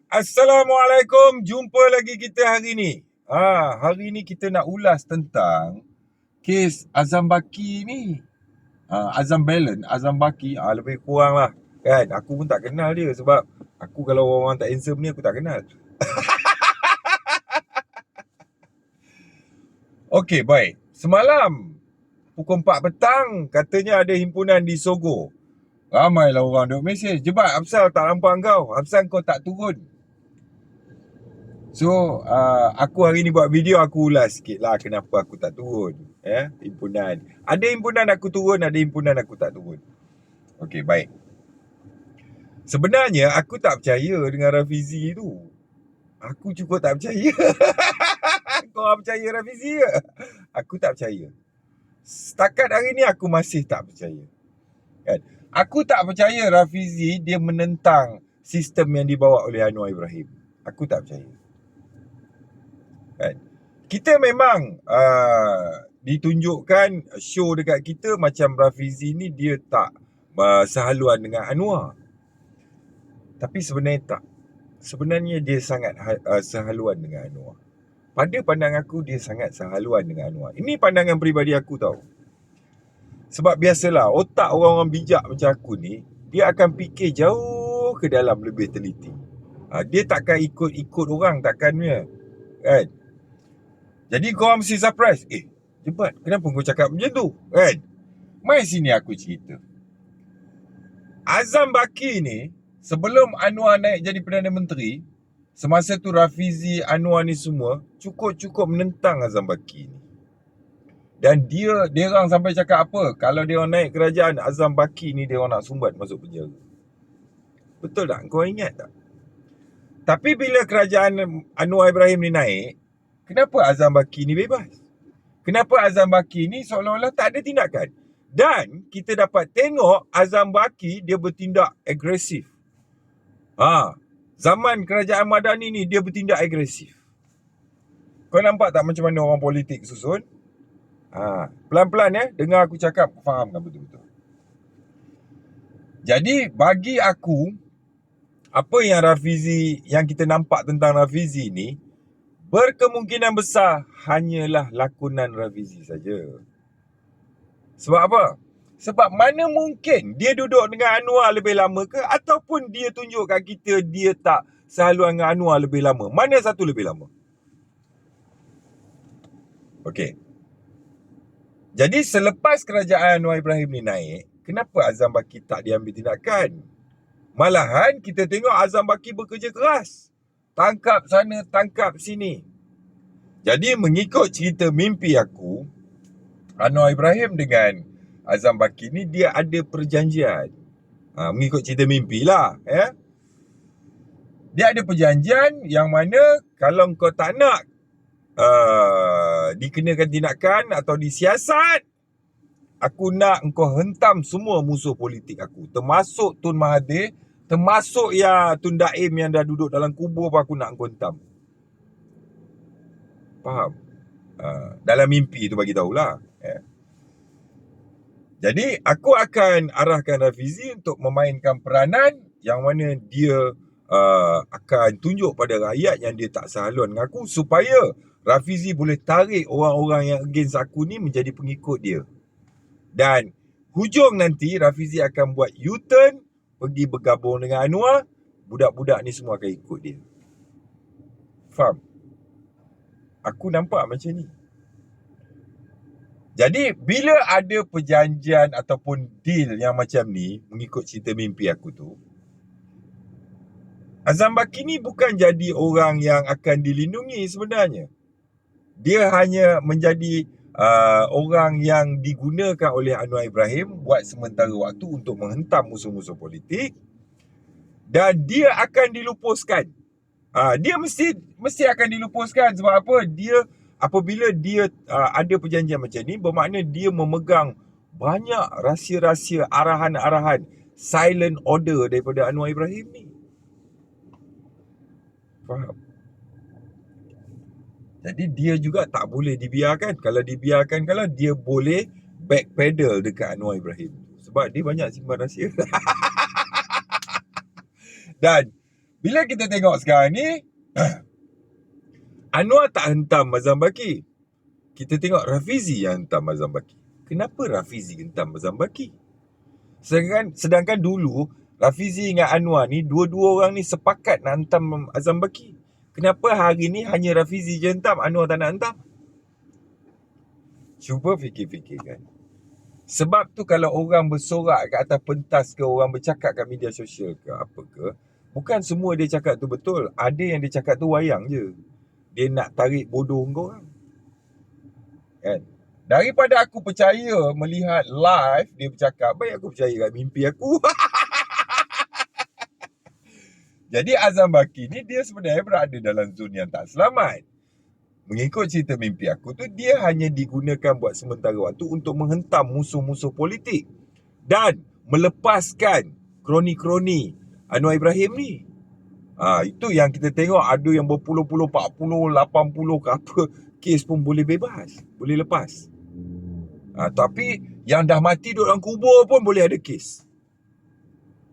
Assalamualaikum. Jumpa lagi kita hari ni. Hari ni kita nak ulas tentang kes Azam Baki ni. Azam Balance, Azam Baki, lebih kurang lah. Kan, aku pun tak kenal dia sebab aku kalau orang tak handsome ni aku tak kenal. Okey, baik. Semalam pukul 4 petang katanya ada himpunan di Sogo. Ramailah orang duk mesej, "Jebat, apasal tak nampak kau? Apasal kau tak turun?" So, aku hari ni buat video, aku ulas sikit lah kenapa aku tak turun. Himpunan. Ada himpunan aku turun, ada himpunan aku tak turun. Okey, baik. Sebenarnya, aku tak percaya dengan Rafizi tu. Aku cukup tak percaya. Korang percaya Rafizi ke? Aku tak percaya. Setakat hari ni, aku masih tak percaya. Kan? Aku tak percaya Rafizi dia menentang sistem yang dibawa oleh Anwar Ibrahim. Aku tak percaya. Kan? Kita memang ditunjukkan show dekat kita macam Rafizi ni dia tak sehaluan dengan Anwar. Tapi sebenarnya tak. Sebenarnya dia sangat sehaluan dengan Anwar. Pada pandangan aku, dia sangat sehaluan dengan Anwar. Ini pandangan peribadi aku tau. Sebab biasalah, otak orang-orang bijak macam aku ni, dia akan fikir jauh ke dalam, lebih teliti. Dia takkan ikut-ikut orang, takkannya. Kan? Jadi korang mesti surprise. Jebat, kenapa kau cakap macam tu? Kan? Mai sini aku cerita. Azam Baki ni, sebelum Anwar naik jadi Perdana Menteri, semasa tu Rafizi, Anwar ni semua cukup-cukup menentang Azam Baki ni. Dan dia orang sampai cakap apa? Kalau dia orang naik kerajaan, Azam Baki ni dia orang nak sumbat masuk penjara. Betul tak? Kau ingat tak? Tapi bila kerajaan Anwar Ibrahim ni naik, kenapa Azam Baki ni bebas? Kenapa Azam Baki ni seolah-olah tak ada tindakan? Dan kita dapat tengok Azam Baki dia bertindak agresif. Zaman kerajaan Madani ni dia bertindak agresif. Kau nampak tak macam mana orang politik susun? Pelan-pelan dengar aku cakap, faham kan betul-betul. Jadi bagi aku, apa yang Rafizi, yang kita nampak tentang Rafizi ni, berkemungkinan besar hanyalah lakonan Rafizi saja. Sebab apa? Sebab mana mungkin dia duduk dengan Anwar lebih lama ke, ataupun dia tunjuk kat kita dia tak sehaluan dengan Anwar lebih lama. Mana satu lebih lama? Okey. Jadi selepas kerajaan Anwar Ibrahim ni naik, kenapa Azam Baki tak diambil tindakan? Malahan kita tengok Azam Baki bekerja keras. Tangkap sana, tangkap sini. Jadi mengikut cerita mimpi aku, Anwar Ibrahim dengan Azam Baki ni dia ada perjanjian. Mengikut cerita mimpi lah. Dia ada perjanjian yang mana kalau kau tak nak dikenakan tindakan atau disiasat, aku nak engkau hentam semua musuh politik aku, termasuk Tun Mahathir, termasuk Tun Daim yang dah duduk dalam kubur pun aku nak engkau hentam. Faham? Dalam mimpi tu bagi tahulah. Jadi aku akan arahkan Rafizi untuk memainkan peranan yang mana dia akan tunjuk pada rakyat yang dia tak sehaluan dengan aku, supaya Rafizi boleh tarik orang-orang yang against aku ni menjadi pengikut dia. Dan hujung nanti Rafizi akan buat U-turn, pergi bergabung dengan Anwar. Budak-budak ni semua akan ikut dia. Faham? Aku nampak macam ni. Jadi bila ada perjanjian ataupun deal yang macam ni, mengikut cerita mimpi aku tu, Azam Baki ni bukan jadi orang yang akan dilindungi sebenarnya. Dia hanya menjadi orang yang digunakan oleh Anwar Ibrahim buat sementara waktu untuk menghentam musuh-musuh politik. Dan dia akan dilupuskan. Dia mesti akan dilupuskan. Sebab apa? Apabila dia ada perjanjian macam ni, bermakna dia memegang banyak rahsia-rahsia, arahan-arahan, silent order daripada Anwar Ibrahim ni. Faham? Jadi dia juga tak boleh dibiarkan. Kalau dibiarkan, kalau dia boleh backpedal dekat Anwar Ibrahim. Sebab dia banyak simpan rahsia. Dan Bila kita tengok sekarang ni, Anwar tak hentam Azam Baki. Kita tengok Rafizi yang hentam Azam Baki. Kenapa Rafizi hentam Azam Baki? Sedangkan dulu Rafizi dengan Anwar ni, dua-dua orang ni sepakat nak hentam Azam Baki. Kenapa hari ni hanya Rafizi je hentam, Anwar tak nak hentam? Cuba fikir-fikirkan. Sebab tu kalau orang bersorak kat atas pentas ke, orang bercakap kat media sosial ke, apa ke, bukan semua dia cakap tu betul. Ada yang dia cakap tu wayang je. Dia nak tarik bodoh kau orang. Kan? Daripada aku percaya melihat live dia bercakap, baik aku percaya kat mimpi aku. Jadi Azam Baki ni dia sebenarnya berada dalam zon yang tak selamat. Mengikut cerita mimpi aku tu, dia hanya digunakan buat sementara waktu untuk menghentam musuh-musuh politik dan melepaskan kroni-kroni Anwar Ibrahim ni. Itu yang kita tengok, ada yang berpuluh-puluh, 40, 80 ke apa, kes pun boleh bebas, boleh lepas. Tapi yang dah mati duduk dalam kubur pun boleh ada kes.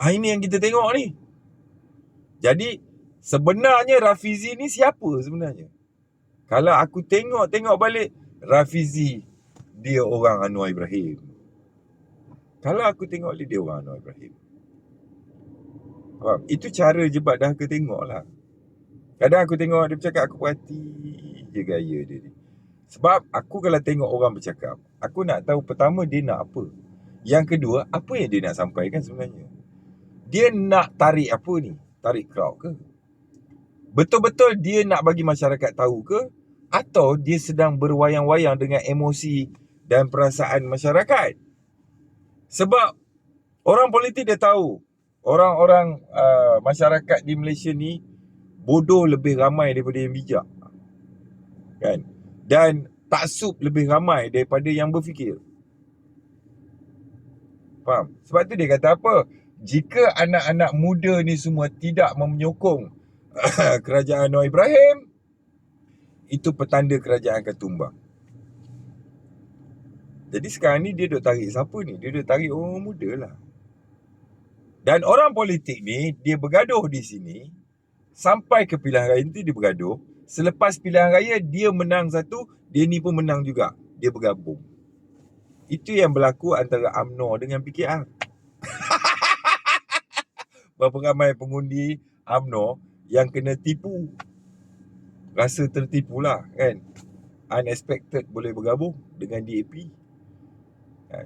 Ini yang kita tengok ni. Jadi sebenarnya Rafizi ni siapa sebenarnya? Kalau aku tengok balik, Rafizi dia orang Anwar Ibrahim. Kalau aku tengok dia orang Anwar Ibrahim. Faham? Itu cara jebat dah aku tengok lah. Kadang aku tengok dia bercakap, aku perhati je gaya dia ni. Sebab aku kalau tengok orang bercakap, aku nak tahu pertama dia nak apa. Yang kedua, apa yang dia nak sampaikan sebenarnya. Dia nak tarik apa ni? Tarik crowd ke? Betul-betul dia nak bagi masyarakat tahu ke? Atau dia sedang berwayang-wayang dengan emosi dan perasaan masyarakat? Sebab orang politik dia tahu, orang-orang masyarakat di Malaysia ni bodoh lebih ramai daripada yang bijak. Kan? Dan taksub lebih ramai daripada yang berfikir. Faham? Sebab tu dia kata apa? Jika anak-anak muda ni semua tidak menyokong kerajaan Anwar Ibrahim, itu petanda kerajaan akan tumbang. Jadi sekarang ni dia duk tarik siapa ni? Dia duk tarik orang muda lah. Dan orang politik ni, dia bergaduh di sini, sampai ke pilihan raya nanti dia bergaduh. Selepas pilihan raya, dia menang satu, dia ni pun menang juga. Dia bergabung. Itu yang berlaku antara UMNO dengan PKR. Berapa ramai pengundi UMNO yang kena tipu. Rasa tertipu lah kan. Unexpected boleh bergabung dengan DAP.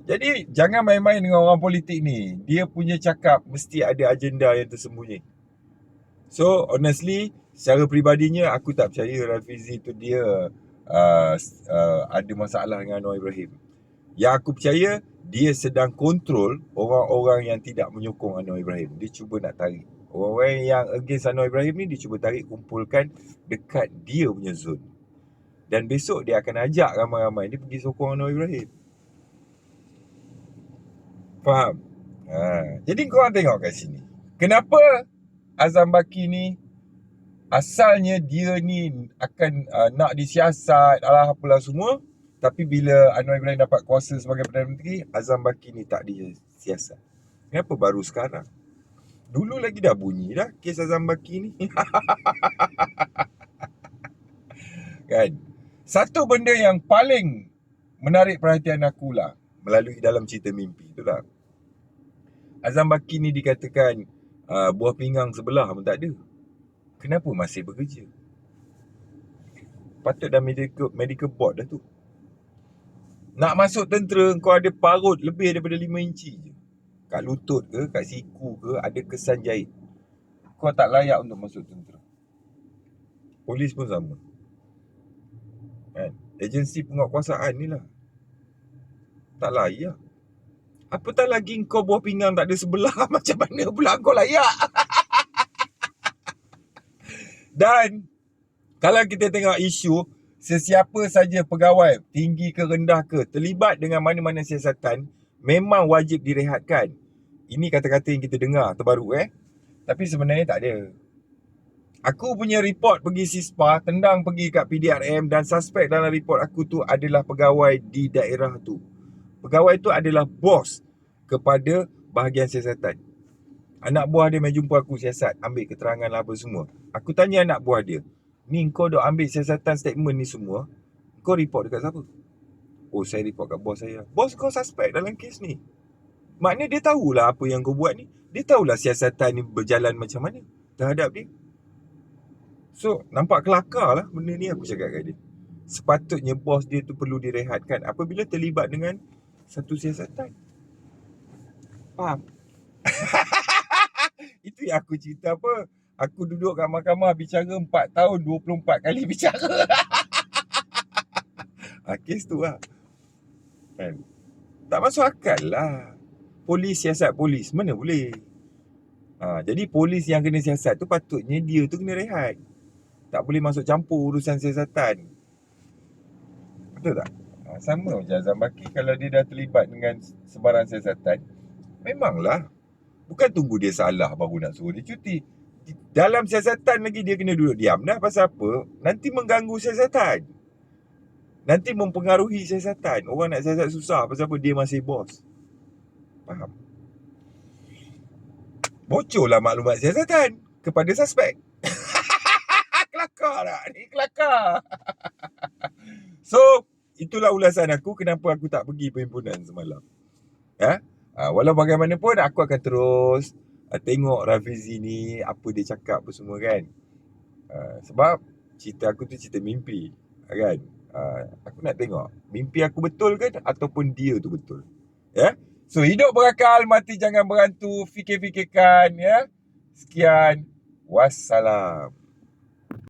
Jadi jangan main-main dengan orang politik ni. Dia punya cakap mesti ada agenda yang tersembunyi. So honestly, secara peribadinya aku tak percaya Rafizi tu dia ada masalah dengan Anwar Ibrahim. Yang aku percaya, dia sedang kontrol orang-orang yang tidak menyokong Anwar Ibrahim. Dia cuba nak tarik orang-orang yang against Anwar Ibrahim ni, dia cuba tarik, kumpulkan dekat dia punya zone. Dan besok dia akan ajak ramai-ramai dia pergi sokong Anwar Ibrahim. Faham? Jadi korang tengok kat sini, kenapa Azam Baki ni asalnya dia ni akan nak disiasat, apalah semua. Tapi bila Anwar Ibrahim dapat kuasa sebagai Perdana Menteri, Azam Baki ni tak disiasat. Kenapa baru sekarang? Dulu lagi dah bunyi dah kes Azam Baki ni. Kan? Satu benda yang paling menarik perhatian aku lah, melalui dalam cerita mimpi tu lah, Azam Baki ni dikatakan buah pinggang sebelah pun tak ada. Kenapa masih bekerja? Patut dah medical board dah tu. Nak masuk tentera, kau ada parut lebih daripada 5 inci je. Kat lutut ke, kat siku ke, ada kesan jahit. Kau tak layak untuk masuk tentera. Polis pun sama. Kan? Agensi penguatkuasaan ni lah. Tak layak. Apatah lagi kau buah pinggang tak ada sebelah. Macam mana pula kau layak? Dan kalau kita tengok isu, sesiapa saja pegawai, tinggi ke rendah ke, terlibat dengan mana-mana siasatan, memang wajib direhatkan. Ini kata-kata yang kita dengar terbaru Tapi sebenarnya tak ada. Aku punya report pergi CISPA, tendang pergi kat PDRM, dan suspek dalam report aku tu adalah pegawai di daerah tu. Pegawai tu adalah bos kepada bahagian siasatan. Anak buah dia main jumpa aku siasat, ambil keterangan lah apa semua. Aku tanya anak buah dia, ni kau dok ambil siasatan statement ni semua, kau report dekat siapa? Oh, saya report kat bos saya. Bos kau suspect dalam kes ni. Maknanya dia tahulah apa yang kau buat ni. Dia tahulah siasatan ni berjalan macam mana terhadap dia. So, nampak kelakar lah benda ni, aku cakap kat dia. Sepatutnya bos dia tu perlu direhatkan apabila terlibat dengan satu siasatan. Faham? Itu yang aku cerita apa. Aku duduk kat mahkamah bicara 4 tahun 24 kali bicara. Kes tu lah kan. Tak masuk akal lah. Polis siasat polis, mana boleh. Jadi polis yang kena siasat tu patutnya dia tu kena rehat. Tak boleh masuk campur urusan siasatan. Betul tak? Sama macam Azam Baki, kalau dia dah terlibat dengan sebarang siasatan, memanglah, bukan tunggu dia salah baru nak suruh dia cuti. Dalam siasatan lagi dia kena duduk diam dah. Pasal apa? Nanti mengganggu siasatan, nanti mempengaruhi siasatan. Orang nak siasat susah. Pasal apa? Dia masih bos. Faham? Bocorlah maklumat siasatan kepada suspek. Kelakar tak? Ni kelakar. So, itulah ulasan aku kenapa aku tak pergi perhimpunan semalam. Walau bagaimanapun aku akan terus tengok Rafizi ni, apa dia cakap apa semua kan. Sebab cerita aku tu cerita mimpi kan. Aku nak tengok mimpi aku betul ke ataupun dia tu betul. So, hidup berakal, mati jangan berantu, fikir-fikirkan ya. Sekian, wassalam.